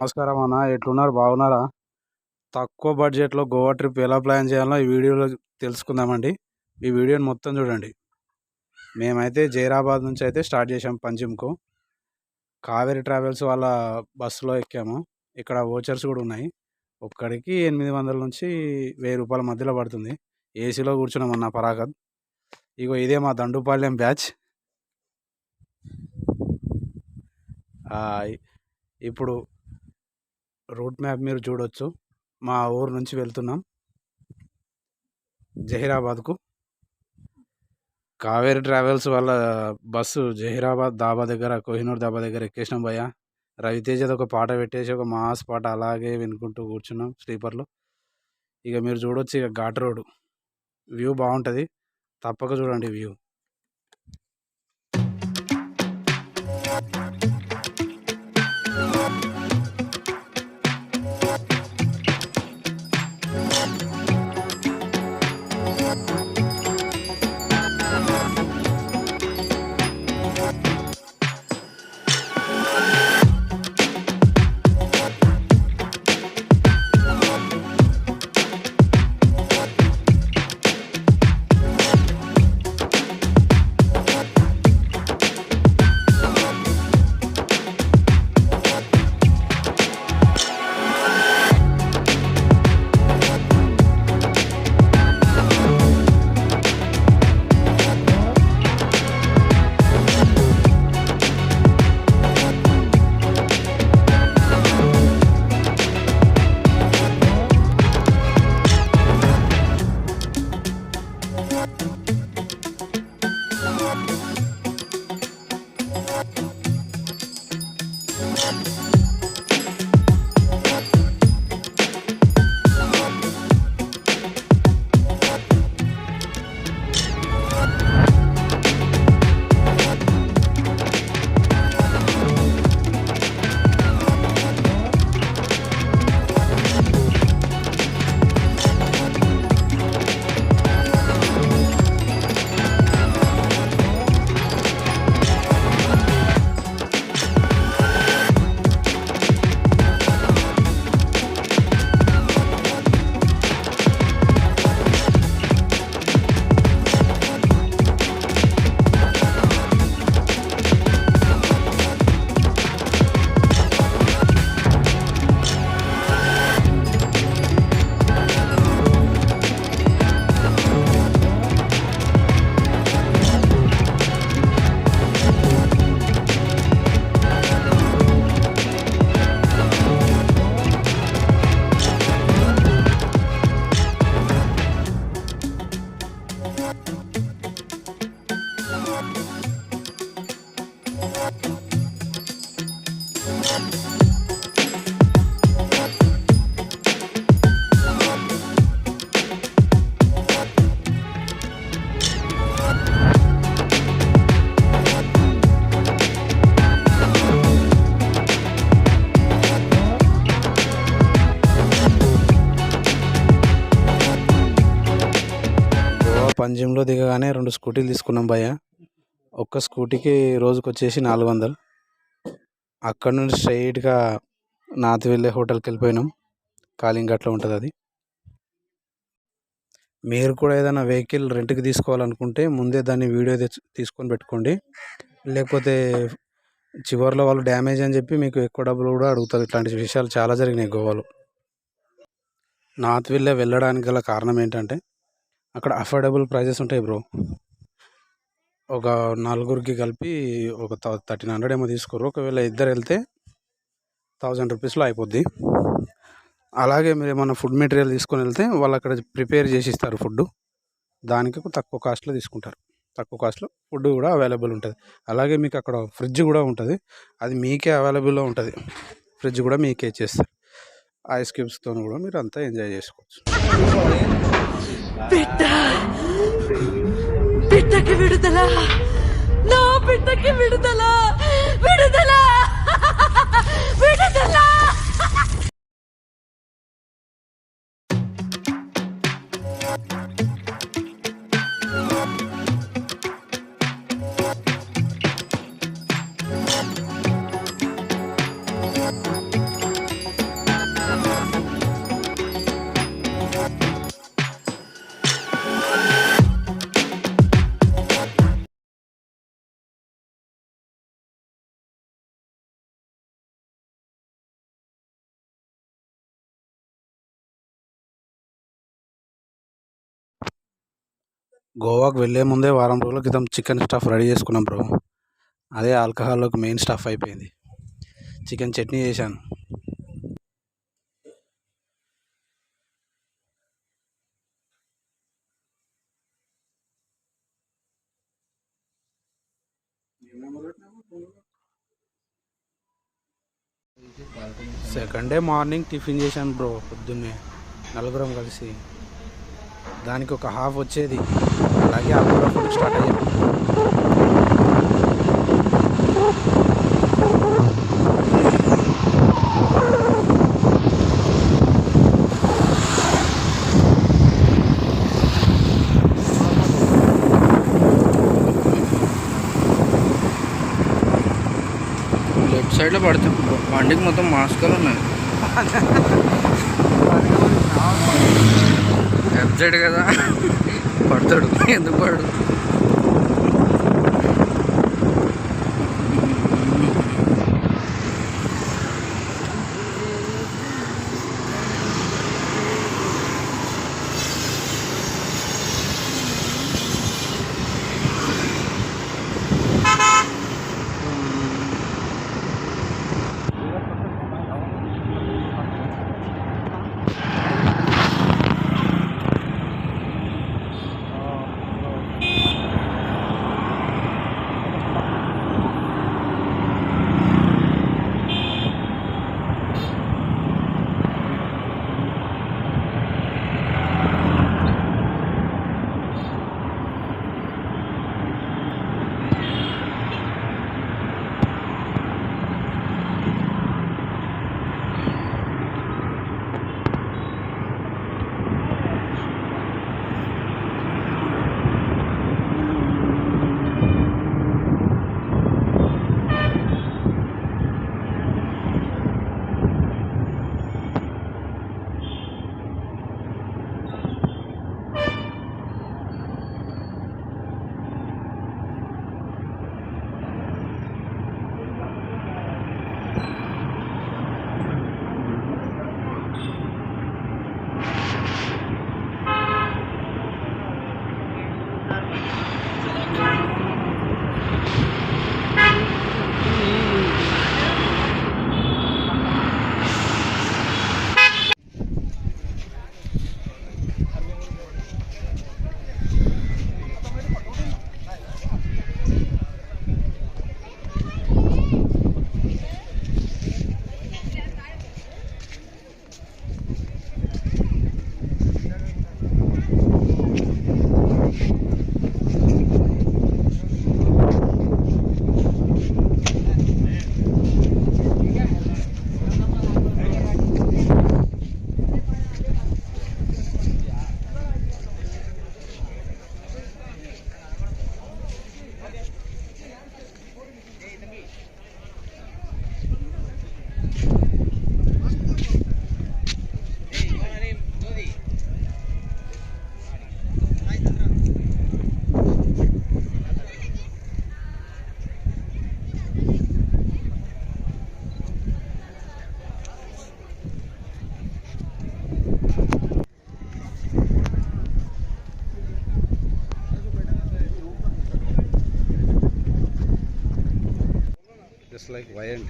నమస్కారం అన్న, ఎట్లున్నారు? బాగున్నారా? తక్కువ బడ్జెట్లో గోవా ట్రిప్ ఎలా ప్లాన్ చేయాలో ఈ వీడియోలో తెలుసుకుందామండి. ఈ వీడియోని మొత్తం చూడండి. మేమైతే జైరాబాద్ నుంచి అయితే స్టార్ట్ చేసాం పంజిమ్కు. కావేరి ట్రావెల్స్ వాళ్ళ బస్సులో ఎక్కాము. ఇక్కడ వోచర్స్ కూడా ఉన్నాయి. ఒక్కడికి 800 నుంచి 1000 రూపాయల మధ్యలో పడుతుంది. ఏసీలో కూర్చున్నామన్న పరాగద్. ఇగో ఇదే మా దండుపాళ్యం బ్యాచ్. ఇప్పుడు రూట్ మ్యాప్ మీరు చూడొచ్చు. మా ఊరు నుంచి వెళ్తున్నాం జహీరాబాద్కు. కావేరి ట్రావెల్స్ వాళ్ళ బస్సు జహీరాబాద్ దాబా దగ్గర, కోహినూర్ దాబా దగ్గర ఎక్కేసినాం భయ్య. రవితేజది ఒక పాట పెట్టేసి ఒక మాస్ పాట అలాగే వినుకుంటూ కూర్చున్నాం స్లీపర్లో. ఇక మీరు చూడొచ్చు, ఇక ఘాట్ రోడ్ వ్యూ బాగుంటుంది, తప్పక చూడండి వ్యూ. పంజిమ్లో దిగగానే 2 స్కూటీలు తీసుకున్నాం భయ్య. ఒక్క స్కూటీకి రోజుకి వచ్చేసి 400. అక్కడ నుండి స్ట్రైట్గా నాత్ వెళ్ళే హోటల్కి వెళ్ళిపోయినాం. కాలింగట్లో ఉంటుంది అది. మీరు కూడా ఏదైనా వెహికల్ రెంట్కి తీసుకోవాలనుకుంటే ముందే దాన్ని వీడియో తీసుకొని పెట్టుకోండి. లేకపోతే చివరిలో వాళ్ళు డ్యామేజ్ అని చెప్పి మీకు ఎక్కువ డబ్బులు కూడా అడుగుతారు. ఇట్లాంటి విషయాలు చాలా జరిగినాయి గోవాలో. నాత్ వెళ్ళడానికి గల కారణం ఏంటంటే అక్కడ అఫోర్డబుల్ ప్రైజెస్ ఉంటాయి బ్రో. ఒక 4గురికి కలిపి ఒక 1300 ఏమో తీసుకోరు. ఒకవేళ ఇద్దరు వెళ్తే 1000 రూపీస్లో అయిపోద్ది. అలాగే మీరు ఏమన్నా ఫుడ్ మెటీరియల్ తీసుకొని వెళ్తే వాళ్ళు అక్కడ ప్రిపేర్ చేసి ఇస్తారు ఫుడ్. దానికి తక్కువ కాస్ట్లో తీసుకుంటారు. తక్కువ కాస్ట్లో ఫుడ్ కూడా అవైలబుల్ ఉంటుంది. అలాగే మీకు అక్కడ ఫ్రిడ్జ్ కూడా ఉంటుంది. అది మీకే అవైలబుల్లో ఉంటుంది. ఫ్రిడ్జ్ కూడా మీకే ఇచ్చేస్తారు. ఐస్ క్యూబ్స్తో కూడా మీరు అంతా ఎంజాయ్ చేసుకోవచ్చు. బిడ్డకి విడుదల, నా బిడ్డకి విడుదల, విడుదల, విడుదల. గోవాకు వెళ్ళే ముందే వారం రోజుల క్రితం చికెన్ స్టఫ్ రెడీ చేసుకున్నాం బ్రో. అదే ఆల్కహాల్లోకి మెయిన్ స్టఫ్ అయిపోయింది. చికెన్ చట్నీ చేశాను. సెకండ్ డే మార్నింగ్ టిఫిన్ చేశాను బ్రో. పొద్దున్నే నలుగురం కలిసి. దానికి ఒక హాఫ్ వచ్చేది. అలాగే అగోడా ఫుడ్ స్టార్ట్ అయ్యాం. లెఫ్ట్ సైడ్లో పడతాం. బండికి మొత్తం మాస్కులు ఉన్నాయి. లెఫ్ట్ సైడ్ కదా పడతాడు. ఎందుకు పడడు? like violent.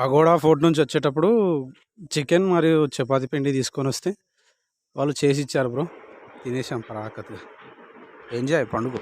అగోడా ఫోర్ట్ నుంచి వచ్చేటప్పుడు చికెన్ మరియు చపాతి పిండి తీసుకొని వస్తే వాళ్ళు చేసి ఇచ్చారు బ్రో. తినేసాం పరాకత్గా. ఎంజాయ్ పండుగ.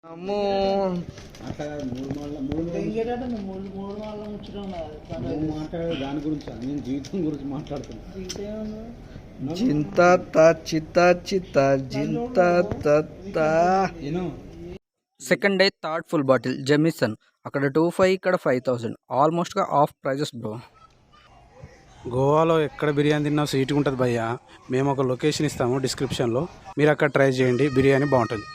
అమ్మో దాని గురించి నేను జీవితం గురించి మాట్లాడుతున్నాను. Second day third full bottle Jamieson. అక్కడ 2500, ఇక్కడ 5000. ఆల్మోస్ట్గా ఆఫ్ ప్రైజెస్ బ్రో. గోవాలో ఎక్కడ బిర్యానీ తిన్నా సీటుగా ఉంటుంది భయ్య. మేము ఒక లొకేషన్ ఇస్తాము డిస్క్రిప్షన్లో, మీరు అక్కడ ట్రై చేయండి. బిర్యానీ బాగుంటుంది.